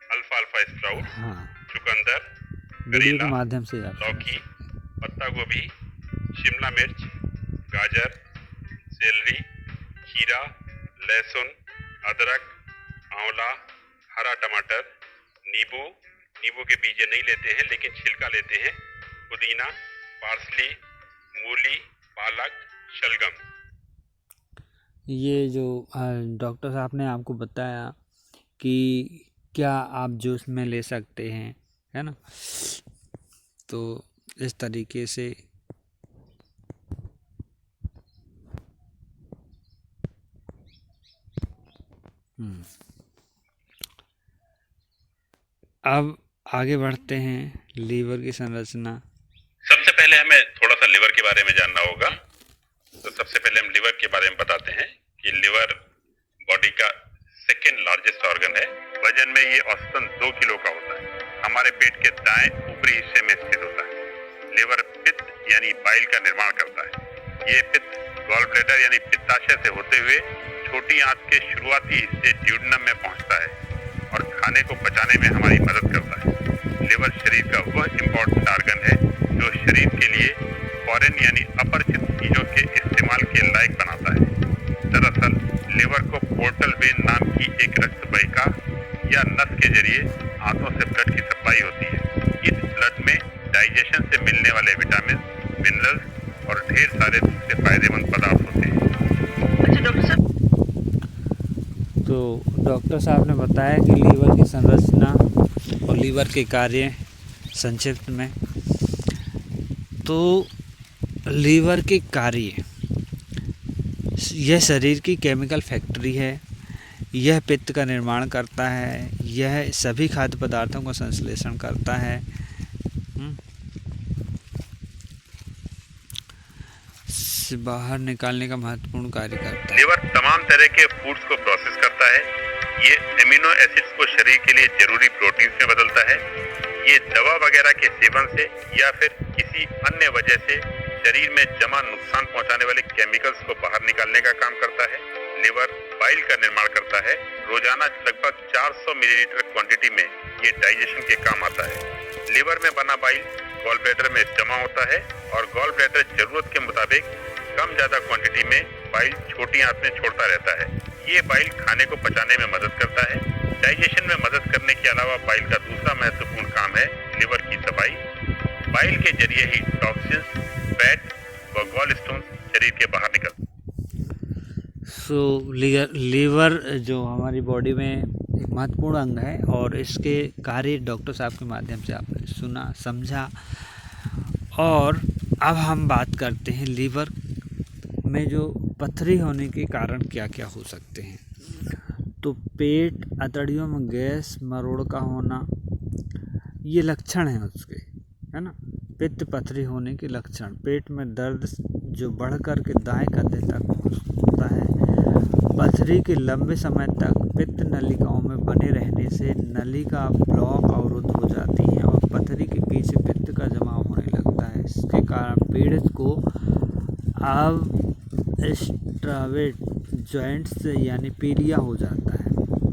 अल्फाल्फा स्प्राउट, चुकंदर, वीडियो करेला, के माध्यम से लौकी, पत्ता गोभी, शिमला मिर्च, गाजर, सेलरी, खीरा, लहसुन, अदरक, आंवला, हरा टमाटर, नींबू के बीज नहीं लेते हैं लेकिन छिलका लेते हैं, पुदीना, पार्सली, मूली, पालक, शलगम। ये जो डॉक्टर साहब ने आपको बताया कि क्या आप जूस में ले सकते हैं, है ना, तो इस तरीके से अब आगे बढ़ते हैं। लीवर की संरचना। सबसे पहले हमें थोड़ा सा लिवर के बारे में जानना होगा। तो सबसे पहले हम लिवर के बारे में बताते हैं कि लिवर बॉडी का सेकेंड लार्जेस्ट ऑर्गन है। वजन में ये औसतन 2 किलो का होता है। हमारे पेट के दाएं ऊपरी हिस्से में स्थित होता है। लिवर पित्त यानी बाइल का निर्माण करता है। ये पित्त गॉल ब्लैडर यानी पित्ताशय से होते हुए छोटी आंत के शुरुआती हिस्से ड्यूडेनम में पहुंचता है और खाने को पचाने में हमारी मदद करता है। लिवर शरीर का वह इम्पोर्टेंट ऑर्गन है जो शरीर के लिए फॉरेन यानी अपरिचित चीजों के इस्तेमाल के लायक बनाता है। दरअसल लिवर को पोर्टल वेन नाम की एक रक्त वाहिका या नस के जरिए आंतों से ब्लड की सप्लाई होती है। इस ब्लड में डाइजेशन से मिलने वाले विटामिन, मिनरल्स और ढेर सारे दूसरे फायदेमंद पदार्थ होते हैं। अच्छा डॉक्टर साहब, तो डॉक्टर साहब ने बताया कि लीवर की संरचना और लीवर के कार्य संक्षिप्त में। तो लीवर के कार्य, यह शरीर की केमिकल फैक्ट्री है। यह पित्त का निर्माण करता है। यह सभी खाद्य पदार्थों का संश्लेषण करता है। से बाहर निकालने का महत्वपूर्ण कार्य करता है। लिवर तमाम तरह के फूड्स को प्रोसेस करता है। ये एमिनो एसिड्स को शरीर के लिए जरूरी प्रोटीन्स में बदलता है। ये दवा वगैरह के सेवन से या फिर किसी अन्य वजह से शरीर में जमा नुकसान पहुंचाने वाले केमिकल्स को बाहर निकालने का काम करता है। लिवर बाइल का निर्माण करता है। रोजाना लगभग 400 मिलीलीटर क्वांटिटी में ये डाइजेशन के काम आता है। लिवर में बना बाइल गॉल ब्लैडर में जमा होता है और गॉल ब्लैडर जरूरत के मुताबिक कम ज्यादा क्वांटिटी में बाइल छोटी आंत में छोड़ता रहता है। ये बाइल खाने को पचाने में मदद करता है। डाइजेशन में मदद करने के अलावा बाइल का दूसरा महत्वपूर्ण काम है लिवर की सफाई। बाइल के जरिए ही टॉक्सिन्स, फैट व गॉल स्टोन शरीर के बाहर निकलते। लीवर जो हमारी बॉडी में एक महत्वपूर्ण अंग है और इसके कार्य डॉक्टर साहब के माध्यम से आपने सुना, समझा। और अब हम बात करते हैं लीवर में जो पथरी होने के कारण क्या क्या हो सकते हैं। तो पेट, अतड़ियों में गैस, मरोड़ का होना, ये लक्षण हैं उसके, है ना। पित्त पथरी होने के लक्षण, पेट में दर्द जो बढ़ कर के दाएं कंधे तक होता है। पथरी के लंबे समय तक पित्त नलिकाओं में बने रहने से नलिका ब्लॉक अवरुद्ध हो जाती है और पथरी के पीछे पित्त का जमाव होने लगता है। इसके कारण पीड़ित को स्ट्रावेट जॉइंट्स यानी पीलिया हो जाता है।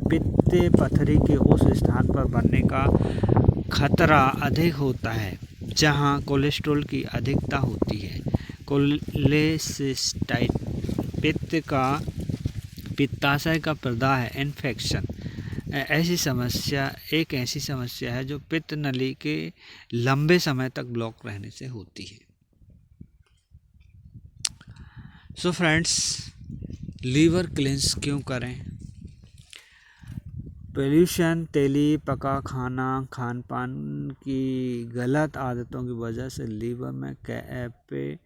पित्त पथरी के उस स्थान पर बनने का खतरा अधिक होता है जहां कोलेस्ट्रॉल की अधिकता होती है। कोलेसिस्टाइट पित्ताशय का प्रदाह है। इन्फेक्शन एक ऐसी समस्या है जो पित्त नली के लंबे समय तक ब्लॉक रहने से होती है। सो फ्रेंड्स, लीवर क्लींस क्यों करें? पोल्यूशन, तेली पका खाना, खान पान की गलत आदतों की वजह से लीवर में कैपिलरीज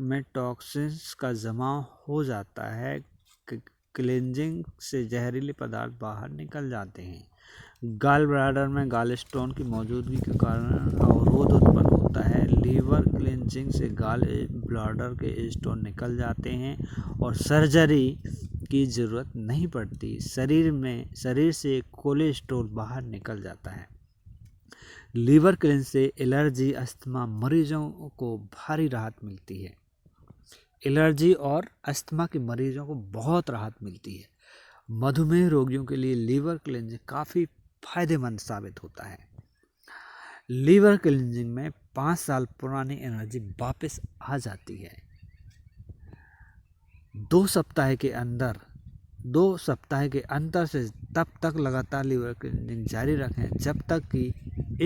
में टॉक्सिन्स का जमाव हो जाता है। क्लींजिंग से जहरीले पदार्थ बाहर निकल जाते हैं। गॉल ब्लैडर में गॉल स्टोन की मौजूदगी के कारण अवरोध उत्पन्न होता है। लीवर क्लींजिंग से गॉल ब्लैडर के स्टोन निकल जाते हैं और सर्जरी की ज़रूरत नहीं पड़ती। शरीर से कोलेस्ट्रॉल बाहर निकल जाता है। लीवर क्लींस से एलर्जी, अस्थमा मरीजों को भारी राहत मिलती है। एलर्जी और अस्थमा के मरीजों को बहुत राहत मिलती है। मधुमेह रोगियों के लिए लीवर क्लींजिंग काफ़ी फायदेमंद साबित होता है। लीवर क्लींजिंग में 5 साल पुरानी एनर्जी वापस आ जाती है। 2 सप्ताह के अंतर से तब तक लगातार लीवर क्लींजिंग जारी रखें जब तक कि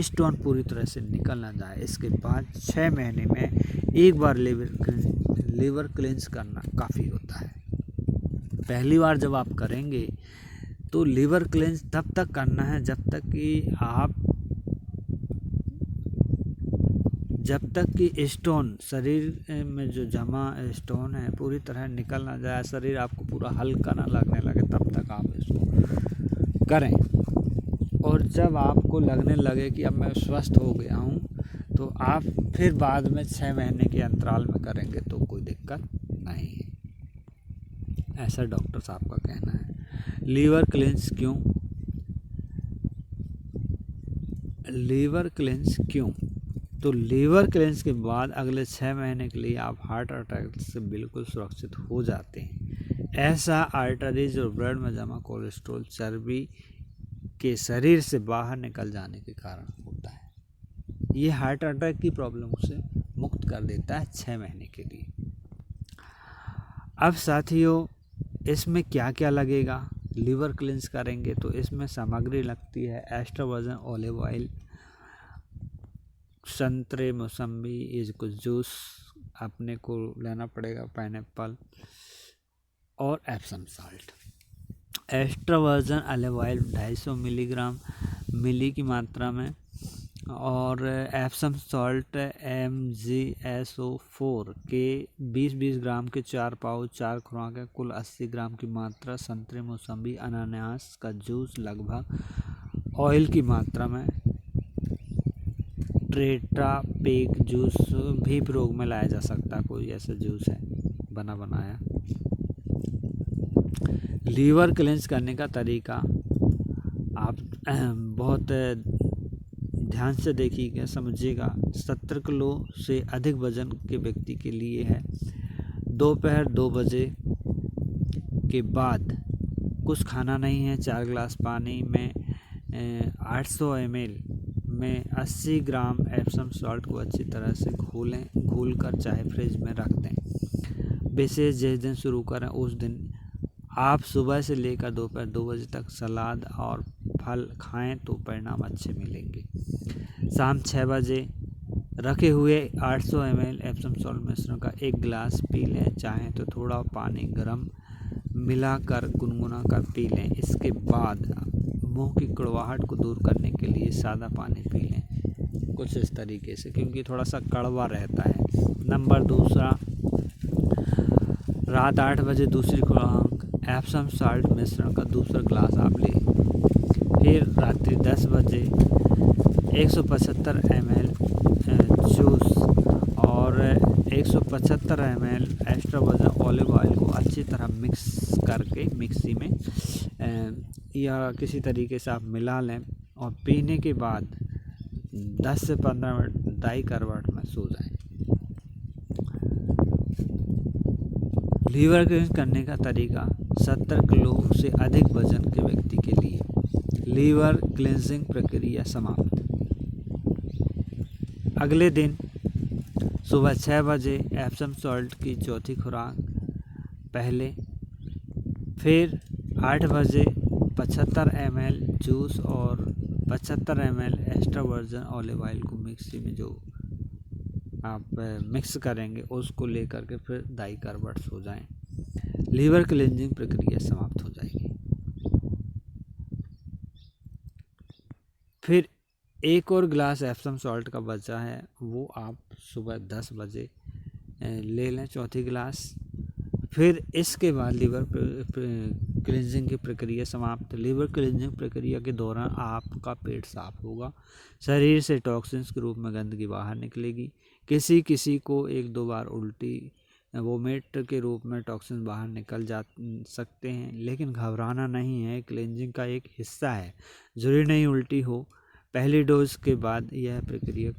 स्टोन पूरी तरह से निकल ना जाए। इसके बाद 6 महीने में एक बार लीवर क्लींस करना काफ़ी होता है। पहली बार जब आप करेंगे तो लीवर क्लींस तब तक करना है जब तक कि स्टोन शरीर में जो जमा स्टोन है पूरी तरह निकल ना जाए, शरीर आपको पूरा हल्का ना लगने लगे, तब तक आप इसको करें। और जब आपको लगने लगे कि अब मैं स्वस्थ हो गया हूँ तो आप फिर बाद में 6 महीने के अंतराल में करेंगे तो कोई दिक्कत नहीं है, ऐसा डॉक्टर साहब का कहना है। लीवर क्लींस क्यों? तो लीवर क्लींस के बाद अगले 6 महीने के लिए आप हार्ट अटैक से बिल्कुल सुरक्षित हो जाते हैं। ऐसा आर्टरीज और ब्लड में जमा कोलेस्ट्रॉल चर्बी के शरीर से बाहर निकल जाने के कारण होता है। ये हार्ट अटैक की प्रॉब्लम से मुक्त कर देता है 6 महीने के लिए। अब साथियों, इसमें क्या क्या लगेगा? लीवर क्लींस करेंगे तो इसमें सामग्री लगती है एक्स्ट्रा वर्जिन ऑलिव ऑयल, संतरे, मौसम्बी, ये कुछ जूस अपने को लेना पड़ेगा, पाइनएप्पल और Epsom salt. Extra virgin olive oil 250 milligram milli की मात्रा में, और एप्सम सॉल्ट MgSO4 के 20-20 ग्राम के 4 पाउच, 4 खुराक है, कुल 80 ग्राम की मात्रा। संतरे, मौसम्बी, अनानास का जूस लगभग ऑयल की मात्रा में। टेट्रा पैक जूस भी प्रयोग में लाया जा सकता है, कोई ऐसा जूस है बना बनाया। लीवर क्लींस करने का तरीका आप बहुत ध्यान से देखिएगा, समझिएगा। 70 किलो से अधिक वजन के व्यक्ति के लिए है। दोपहर 2 बजे के बाद कुछ खाना नहीं है। 4 गिलास पानी में 800 ml में 80 ग्राम एप्सम सॉल्ट को अच्छी तरह से घोलकर चाहे फ्रिज में रख दें। विशेष जिस दिन शुरू करें उस दिन आप सुबह से लेकर दोपहर 2 बजे तक सलाद और फल खाएं तो परिणाम अच्छे मिलेंगे। शाम 6 बजे रखे हुए 800 ml एप्सम सॉल्ट मिश्रण का 1 गिलास पी लें। चाहें तो थोड़ा पानी गर्म मिलाकर गुनगुना कर पी लें। इसके बाद मुंह की कड़वाहट को दूर करने के लिए सादा पानी पी लें, कुछ इस तरीके से, क्योंकि थोड़ा सा कड़वा रहता है। नंबर 2, रात 8 बजे दूसरी खुराक एप्सम सॉल्ट मिश्रण का दूसरा गिलास आप लें। फिर रात्रि 10 बजे 175 ml जूस और 175 ml extra virgin olive oil को अच्छी तरह मिक्स करके मिक्सी में या किसी तरीके से आप मिला लें, और पीने के बाद 10 से 15 मिनट दाई करवट में सो जाएं। लीवर क्लींस करने का तरीका 70 किलो से अधिक वजन के व्यक्ति के लिए। लीवर क्लींजिंग प्रक्रिया समाप्त। अगले दिन सुबह 6 बजे एप्सम सॉल्ट की चौथी खुराक पहले। फिर 8 बजे 75 ml जूस और 75 ml extra virgin olive oil को मिक्सी में जो आप मिक्स करेंगे उसको लेकर के फिर दाई करवट सो जाएं। लीवर क्लींजिंग प्रक्रिया समाप्त हो जाएगी। फिर एक और गिलास एप्सम सॉल्ट का बचा है, वो आप सुबह 10 बजे ले लें, चौथी गिलास। फिर इसके बाद लीवर क्लींजिंग की प्रक्रिया समाप्त। लीवर क्लींजिंग प्रक्रिया के दौरान आपका पेट साफ होगा, शरीर से टॉक्सिन्स के रूप में गंदगी बाहर निकलेगी। किसी को 1-2 बार उल्टी वोमिट के रूप में टॉक्सिन बाहर निकल जा सकते हैं, लेकिन घबराना नहीं है, क्लींजिंग का एक हिस्सा है। जरूरी नहीं उल्टी हो। पहली डोज के बाद यह प्रक्रिया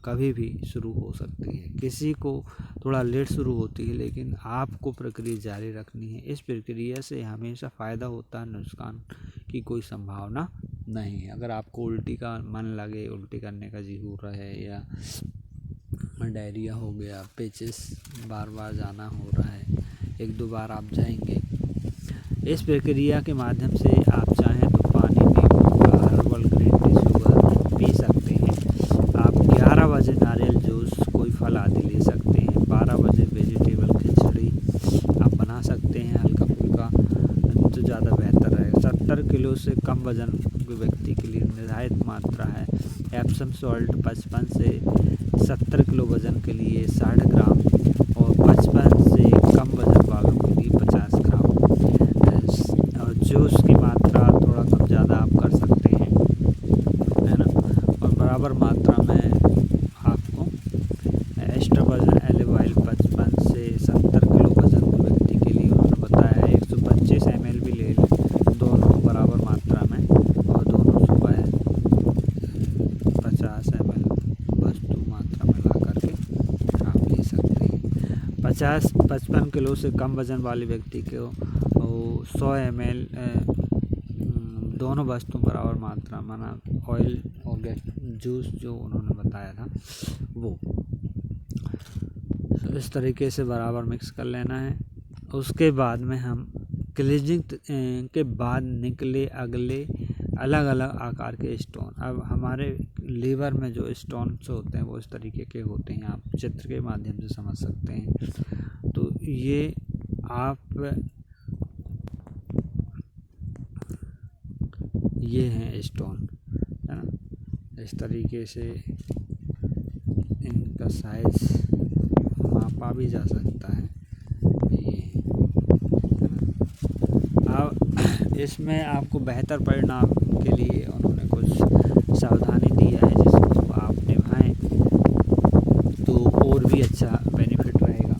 कभी भी शुरू हो सकती है। किसी को थोड़ा लेट शुरू होती है, लेकिन आपको प्रक्रिया जारी रखनी है। इस प्रक्रिया से हमेशा फ़ायदा होता है, नुकसान की कोई संभावना नहीं है। अगर आपको उल्टी का मन लगे, उल्टी करने का जी हो रहा है, या डायरिया हो गया, पेचिस बार बार जाना हो रहा है, 1-2 बार आप जाएंगे। इस प्रक्रिया के माध्यम से आप चाहें तो पानी, नींबू, हर्बल ग्रीन टी सुबह पी सकते हैं। आप 11 बजे नारियल जूस, कोई फल आदि ले सकते हैं। 12 बजे वेजिटेबल खिचड़ी आप बना सकते हैं, हल्का फुल्का, तो ज़्यादा बेहतर है। 70 किलो से कम वजन के व्यक्ति के लिए निर्धारित मात्रा है एप्सम सॉल्ट 55 से 70 किलो वजन के लिए 60 ग्राम और 55 से कम वजन वालों के लिए 50 ग्राम। और जूस की मात्रा थोड़ा कम ज़्यादा आप कर सकते हैं, है ना। और बराबर मात्रा में आपको एक्स्ट्रा वर्जिन ऑलिव ऑयल 55 से 70 किलो वजन के व्यक्ति के लिए उन्होंने बताया 125 ml भी ले लें, दोनों बराबर मात्रा में, और दोनों सुबह 50 ml वस्तु मात्रा में ला करके आप ले सकते हैं। 55 किलो से कम वजन वाले व्यक्ति को 100 ml दोनों वस्तु बराबर मात्रा माना ऑयल और जूस जो उन्होंने बताया था वो, इस तरीके से बराबर मिक्स कर लेना है। उसके बाद में हम क्लीजिंग के बाद निकले अगले अलग अलग आकार के स्टोन। अब हमारे लीवर में जो स्टोन्स होते हैं वो इस तरीके के होते हैं, आप चित्र के माध्यम से समझ सकते हैं। तो ये हैं स्टोन, है ना। इस तरीके से इनका साइज मापा भी जा सकता है। ये अब इसमें आपको बेहतर परिणाम के लिए उन्होंने कुछ सावधानी दिया है, जिसको आप निभाएं तो और भी अच्छा बेनिफिट रहेगा।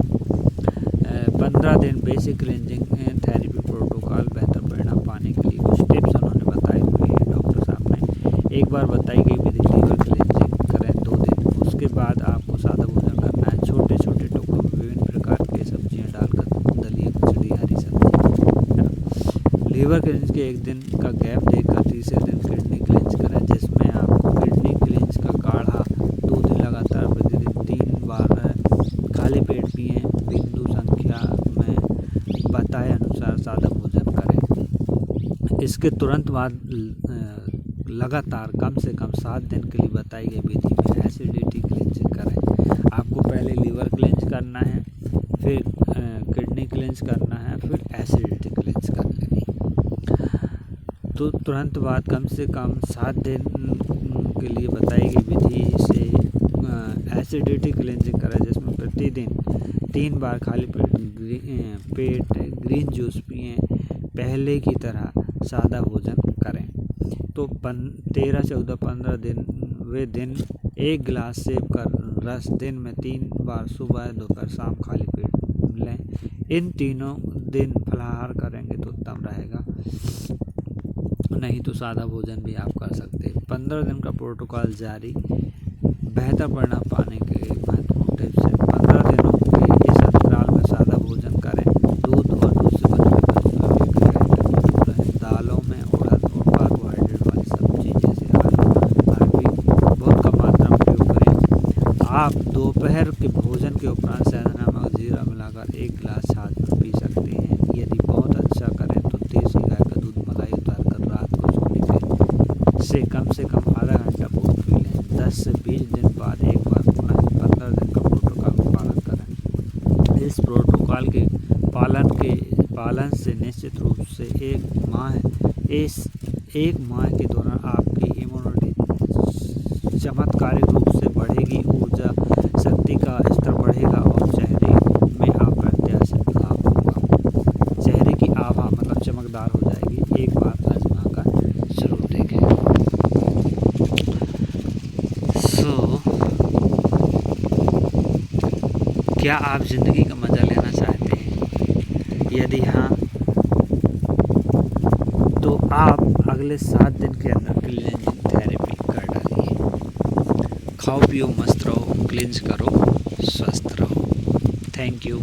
15 दिन बेसिक क्लींजिंग थेरेपी प्रोटोकॉल, बेहतर परिणाम पाने के लिए कुछ टिप्स उन्होंने बताए हुए हैं डॉक्टर साहब ने। एक बार बताई गई विधि लीवर क्लींजिंग करें 2 दिन, उसके बाद आपको सादा भोजन करना है। छोटे छोटे टुकड़ों में विभिन्न प्रकार की सब्जियां डालकर दलिया, खिचड़ी, हरी सब्जी, है ना। लीवर क्लींज के 1 दिन का गैप देकर तीसरे दिन किडनी क्लींज करें, जिसमें आपको किडनी क्लींज का काढ़ा 2 दिन लगातार प्रतिदिन 3 बार खाली पेट पिएं। बिंदु संख्या में बताए अनुसार सादा भोजन करें। इसके तुरंत बाद लगातार कम से कम 7 दिन के लिए बताई गई विधि में एसिडिटी क्लींजिंग करें। आपको पहले लीवर क्लींज करना है, फिर किडनी क्लींज करना है, फिर एसिडिटी क्लींज कर लेनी। तो तुरंत बाद कम से कम 7 दिन के लिए बताई गई विधि से एसिडिटी क्लींजिंग करें, जिसमें प्रतिदिन 3 बार खाली पेट ग्रीन जूस पिएं। पहले की तरह सादा भोजन करें। तो 13, 14, 15 दिन वे दिन 1 गिलास सेब का रस दिन में 3 बार सुबह, दोपहर, शाम खाली पेट लें। इन तीनों दिन फलाहार करेंगे तो उत्तम रहेगा, नहीं तो सादा भोजन भी आप कर सकते हैं। 15 दिन का प्रोटोकॉल जारी, बेहतर परिणाम पाने के महत्वपूर्ण टिप्स हैं। 15 दिनों के इस अंतराल में सादा भोजन करें। दूध और दूध से बने हुए दालों में उड़द और कार्बोहाइड्रेट वाली सब्जी जैसे आलू, अरबी बहुत कम मात्रा में प्रयोग करें। आप दोपहर के भोजन के उपरांत शहद, नमक, जीरा मिलाकर 1 गिलास छाछ में पी सकते हैं। यदि बहुत अच्छा करें तो देसी गाय का दूध मलाई उतारकर रात को सोने से कम आधा घंटा पूर्व पी लें। 10 से 20 दिन बाद एक बार पुनः 15 दिन का प्रोटोकॉल का पालन करें। इस प्रोटोकॉल के पालन से निश्चित रूप से 1 माह के दौरान आपकी इम्यूनिटी चमत्कारिक रूप से बढ़ेगी, ऊर्जा शक्ति का स्तर बढ़ेगा और चेहरे में अप्रत्याशित लाभ होगा। चेहरे की आभा मतलब चमकदार हो जाएगी। एक बार आजमा कर जरूर देखें। क्या आप ज़िंदगी का मज़ा लेना चाहते हैं? यदि हाँ, तो आप अगले 7 दिन के अंदर क्लींजिंग थेरेपी कर डालिए। खाओ पियो मस्त रहो, क्लींज करो, स्वस्थ रहो। Thank you.